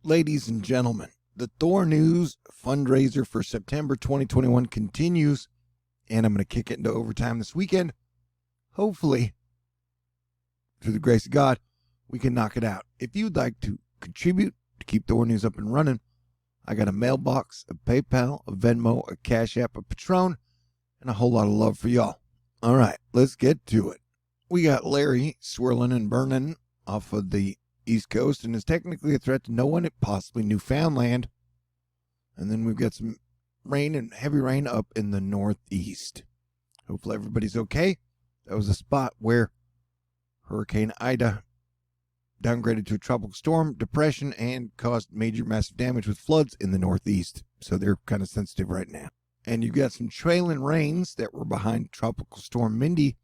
Ladies and gentlemen, the THORnews fundraiser for September 2021 continues, and I'm going to kick it into overtime this weekend. Hopefully, through the grace of God, we can knock it out. If you'd like to contribute to keep THORnews up and running, I got a mailbox, a PayPal, a Venmo, a CashApp, a Patron, and a whole lot of love for y'all. All right, let's get to it. We got Larry swirling and burning off of the East Coast and is technically a threat to no one at possibly Newfoundland. And then we've got some rain and heavy rain up in the Northeast. Hopefully everybody's okay. That was a spot where Hurricane Ida downgraded to a tropical storm, depression, and caused major massive damage with floods in the Northeast. So they're kind of sensitive right now. And you've got some trailing rains that were behind Tropical Storm Mindy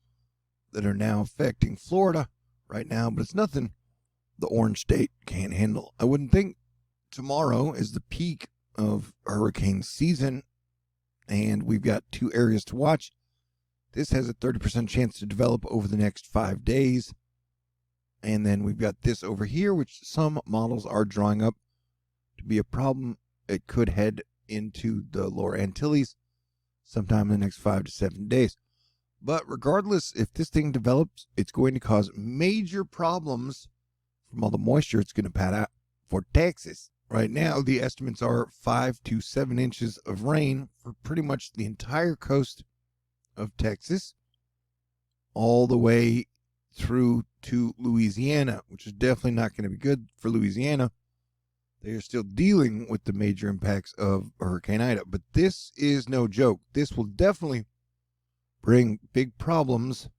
that are now affecting Florida right now, but it's nothing the orange state can't handle. I wouldn't think tomorrow is the peak of hurricane season, and we've got 2 areas to watch. This has a 30% chance to develop over the next 5 days. And then we've got this over here, which some models are drawing up to be a problem. It could head into the Lower Antilles sometime in the next 5 to 7 days. But regardless, if this thing develops, it's going to cause major problems from all the moisture it's going to pad out for Texas. Right now, the estimates are 5 to 7 inches of rain for pretty much the entire coast of Texas, all the way through to Louisiana, which is definitely not going to be good for Louisiana. They are still dealing with the major impacts of Hurricane Ida, but this is no joke. This will definitely bring big problems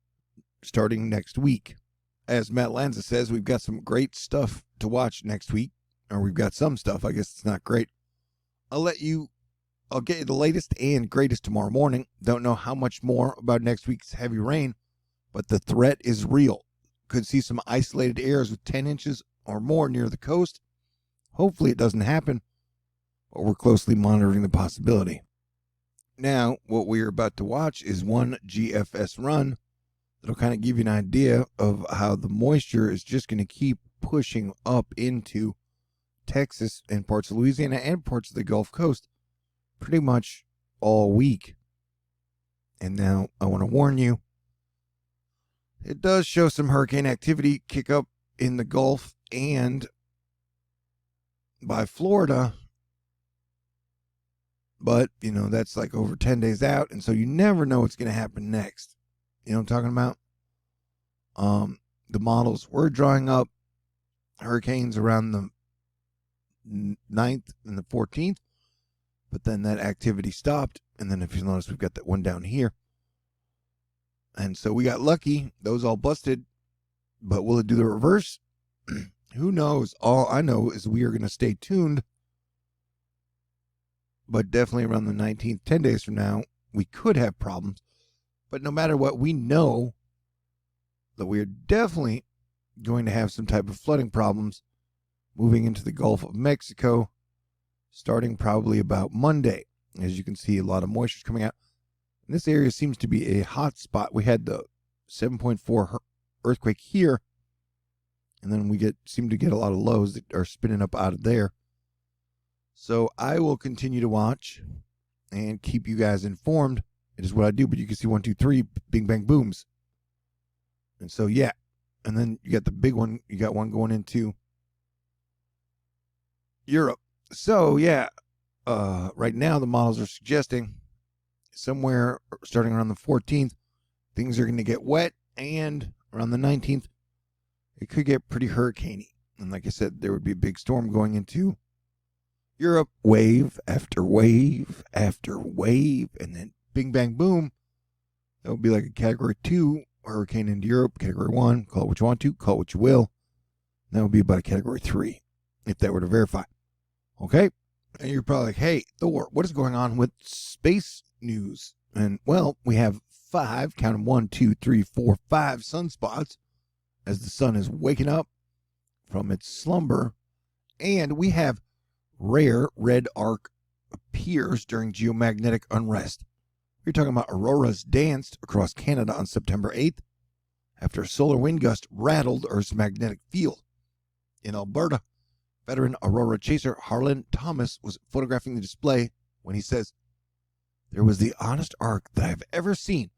starting next week. As Matt Lanza says, we've got some great stuff to watch next week, or we've got some stuff. I guess it's not great. I'll get you the latest and greatest tomorrow morning. Don't know how much more about next week's heavy rain, but the threat is real. Could see some isolated areas with 10 inches or more near the coast. Hopefully it doesn't happen, but we're closely monitoring the possibility. Now, what we're about to watch is one GFS run that'll kind of give you an idea of how the moisture is just going to keep pushing up into Texas and parts of Louisiana and parts of the Gulf Coast pretty much all week. And now I want to warn you, it does show some hurricane activity kick up in the Gulf and by Florida. But, that's like over 10 days out. And so you never know what's going to happen next. You know what I'm talking about? The models were drawing up hurricanes around the 9th and the 14th. But then that activity stopped. And then if you notice, we've got that one down here. And so we got lucky. Those all busted. But will it do the reverse? Who knows? All I know is we are going to stay tuned. But definitely around the 19th, 10 days from now, we could have problems. But no matter what, we know that we are definitely going to have some type of flooding problems moving into the Gulf of Mexico, starting probably about Monday. As you can see, a lot of moisture is coming out. And this area seems to be a hot spot. We had the 7.4 earthquake here, and then we seem to get a lot of lows that are spinning up out of there. So I will continue to watch and keep you guys informed. It is what I do, but you can see 1, 2, 3, bing, bang, booms. And so, yeah. And then you got the big one. You got one going into Europe. So, yeah. Right now, the models are suggesting somewhere starting around the 14th, things are going to get wet. And around the 19th, it could get pretty hurricaney. And like I said, there would be a big storm going into Europe, wave after wave after wave, and then bing, bang, boom. That would be like a Category 2 hurricane into Europe, Category 1, call it what you want to, call it what you will. That would be about a Category 3, if that were to verify. Okay? And you're probably like, hey, Thor, what is going on with space news? And, well, we have 5, count them, 1, 2, 3, 4, 5 sunspots as the sun is waking up from its slumber. And we have rare red arc appears during geomagnetic unrest. We're talking about auroras danced across Canada on September 8th after a solar wind gust rattled Earth's magnetic field. In Alberta, Veteran Aurora chaser Harlan Thomas was photographing the display when he says, "There was the oddest arc that I've ever seen.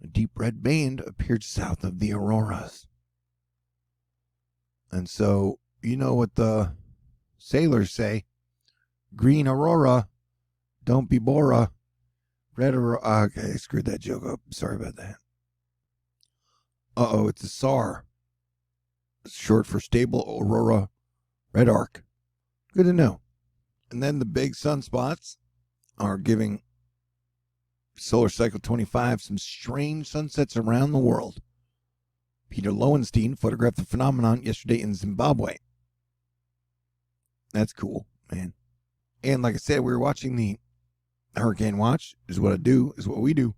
A deep red band appeared south of the auroras." And so, you know what the sailors say: green aurora, don't be Bora. Red aurora. Okay, I screwed that joke up. Sorry about that. It's a SAR. It's short for Stable Aurora Red Arc. Good to know. And then the big sunspots are giving Solar Cycle 25 some strange sunsets around the world. Peter Lowenstein photographed the phenomenon yesterday in Zimbabwe. That's cool, man. And like I said, we were watching the Hurricane Watch, is what we do.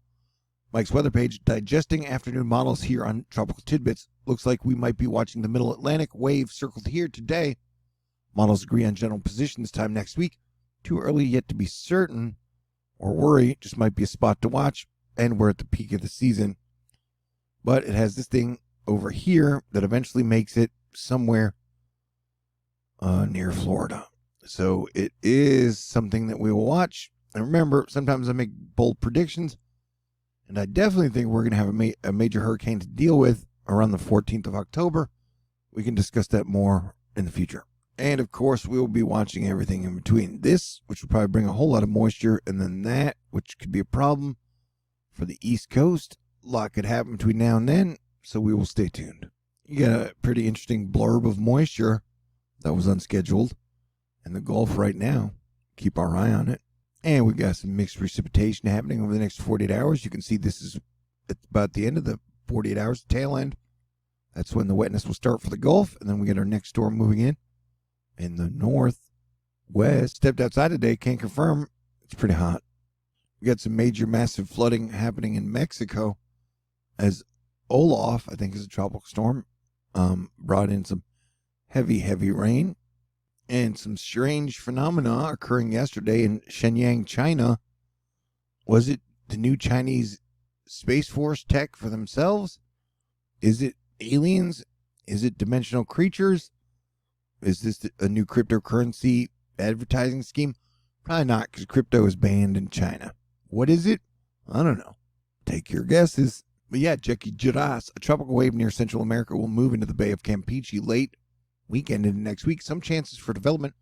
Mike's weather page, digesting afternoon models here on Tropical Tidbits. Looks like we might be watching the Middle Atlantic wave circled here today. Models agree on general position this time next week. Too early yet to be certain or worry, just might be a spot to watch, and we're at the peak of the season. But it has this thing over here that eventually makes it somewhere near Florida. So it is something that we will watch. And remember, sometimes I make bold predictions, and I definitely think we're going to have a major hurricane to deal with around the 14th of October. We can discuss that more in the future. And, of course, we will be watching everything in between this, which will probably bring a whole lot of moisture, and then that, which could be a problem for the East Coast. A lot could happen between now and then, so we will stay tuned. You got a pretty interesting blurb of moisture that was unscheduled in the Gulf right now. Keep our eye on it. And we've got some mixed precipitation happening over the next 48 hours. You can see this is at about the end of the 48 hours, tail end. That's when the wetness will start for the Gulf, and then we get our next storm moving in the northwest. Stepped outside today, can't confirm. It's pretty hot. We got some major massive flooding happening in Mexico as Olaf, I think is a tropical storm, brought in some heavy rain. And some strange phenomena occurring yesterday in Shenyang, China. Was it the new Chinese Space Force tech for themselves? Is it aliens? Is it dimensional creatures? Is this a new cryptocurrency advertising scheme? Probably not, because crypto is banned in China. What is it? I don't know. Take your guesses. But yeah, Jackie Jiras, a tropical wave near Central America, will move into the Bay of Campeche late weekend into next week. Some chances for development.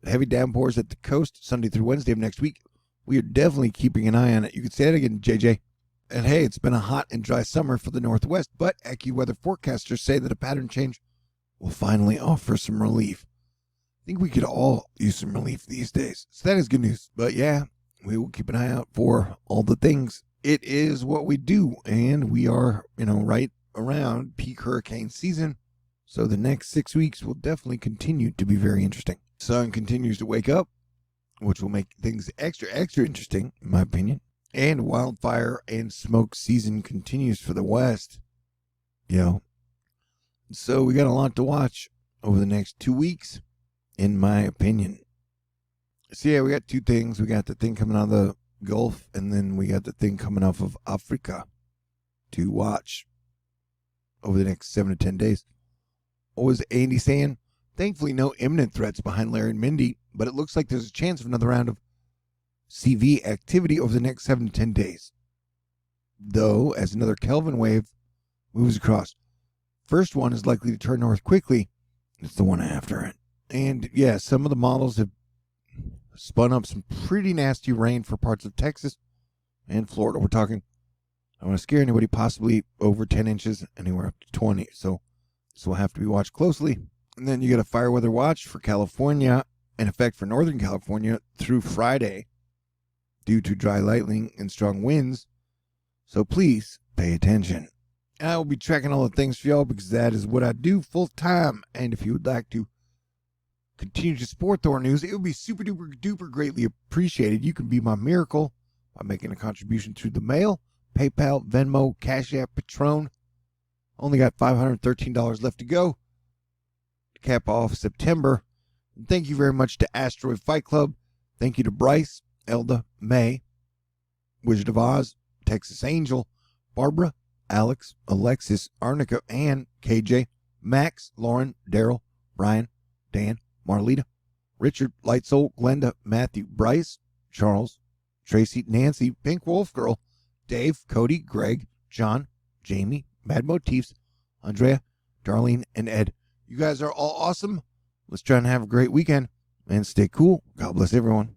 Heavy downpours at the coast Sunday through Wednesday of next week. We are definitely keeping an eye on it. You could say that again, JJ. And hey, it's been a hot and dry summer for the Northwest, but AccuWeather forecasters say that a pattern change will finally offer some relief. I think we could all use some relief these days. So that is good news. But yeah, we will keep an eye out for all the things. It is what we do, and we are, right around peak hurricane season. So the next 6 weeks will definitely continue to be very interesting. Sun continues to wake up, which will make things extra interesting, in my opinion. And wildfire and smoke season continues for the West. So we got a lot to watch over the next 2 weeks, in my opinion. So yeah, we got two things. We got the thing coming out of the Gulf, and then we got the thing coming off of Africa to watch over the next 7 to 10 days. What was Andy saying? Thankfully, no imminent threats behind Larry and Mindy, but it looks like there's a chance of another round of CV activity over the next 7 to 10 days. Though, as another Kelvin wave moves across, first one is likely to turn north quickly. It's the one after it. And yeah, some of the models have spun up some pretty nasty rain for parts of Texas and Florida. We're talking, I don't want to scare anybody, possibly over 10 inches, anywhere up to 20. So this will have to be watched closely. And then you got a fire weather watch for California, in effect for Northern California through Friday due to dry lightning and strong winds. So please pay attention. I will be tracking all the things for y'all because that is what I do full time. And if you would like to continue to support THORnews, it would be super duper greatly appreciated. You can be my miracle by making a contribution through the mail, PayPal, Venmo, CashApp, Patron. Only got $513 left to go to cap off September. And thank you very much to Asteroid Fight Club. Thank you to Bryce, Elda, May, Wizard of Oz, Texas Angel, Barbara, Alex, Alexis, Arnica, Ann, KJ, Max, Lauren, Daryl, Brian, Dan, Marlita, Richard, Lightsoul, Glenda, Matthew, Bryce, Charles, Tracy, Nancy, Pink Wolf Girl, Dave, Cody, Greg, John, Jamie, Mad Motifs, Andrea, Darlene, and Ed. You guys are all awesome. Let's try and have a great weekend and stay cool. God bless everyone.